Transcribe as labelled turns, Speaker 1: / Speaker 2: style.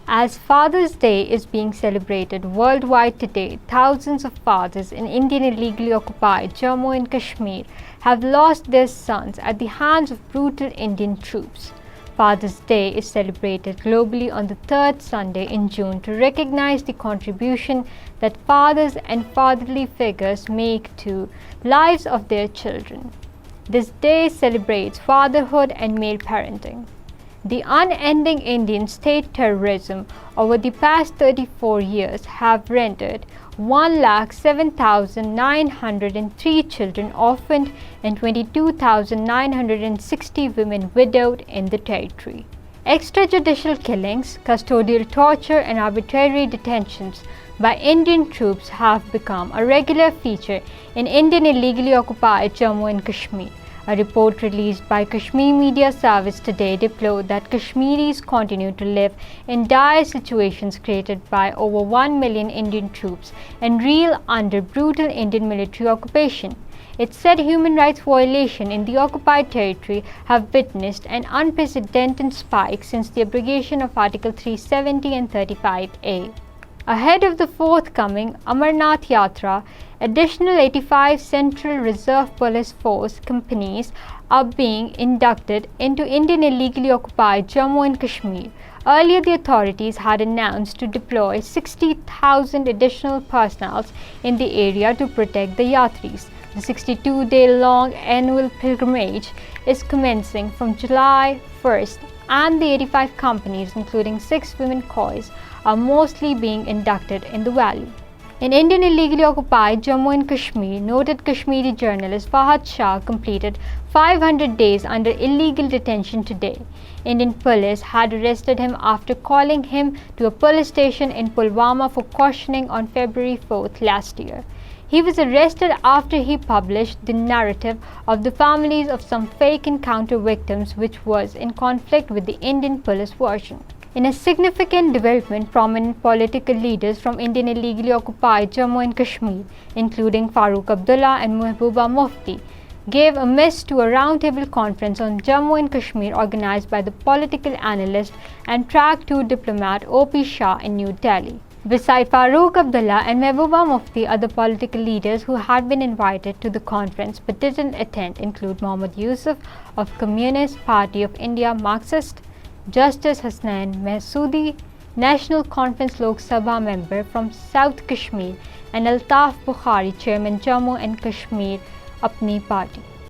Speaker 1: As Father's Day is being celebrated worldwide today, thousands of fathers in Indian illegally occupied Jammu and Kashmir have lost their sons at the hands of brutal Indian troops. Father's Day is celebrated globally on the third Sunday in June to recognize the contribution that fathers and fatherly figures make to lives of their children. This day celebrates fatherhood and male parenting. The unending Indian state terrorism over the past 34 years have rendered 107,903 children orphaned and 22,960 women widowed in the territory. Extrajudicial killings, custodial torture and arbitrary detentions by Indian troops have become a regular feature in Indian illegally occupied Jammu and Kashmir. A report released by Kashmir Media Service today deplored that Kashmiris continue to live in dire situations created by over 1 million Indian troops and reel under brutal Indian military occupation. It said human rights violations in the occupied territory have witnessed an unprecedented spike since the abrogation of Article 370 and 35A. Ahead of the forthcoming Amarnath Yatra, additional 85 Central Reserve Police Force companies are being inducted into Indian illegally occupied Jammu and Kashmir. Earlier, the authorities had announced to deploy 60,000 additional personnel in the area to protect the Yatris. The 62-day-long annual pilgrimage is commencing from July 1st, and the 85 companies, including 6 women coys, are mostly being inducted in the valley. In Indian illegally occupied Jammu and Kashmir, noted Kashmiri journalist Fahad Shah completed 500 days under illegal detention today. Indian police had arrested him after calling him to a police station in Pulwama for questioning on February 4th last year. He was arrested after he published the narrative of the families of some fake encounter victims, which was in conflict with the Indian police version. In a significant development, prominent political leaders from Indian illegally occupied Jammu and Kashmir, including Farooq Abdullah and Mehbooba Mufti, gave a miss to a roundtable conference on Jammu and Kashmir organized by the political analyst and Track 2 diplomat O.P. Shah in New Delhi. Beside Farooq Abdullah and Mehbooba Mufti, other political leaders who had been invited to the conference but didn't attend include Mohammad Yusuf of Communist Party of India Marxist, Justice Hasnain Mahsoodi, National Conference Lok Sabha member from South Kashmir, and Altaf Bukhari, Chairman Jammu and Kashmir Apni Party.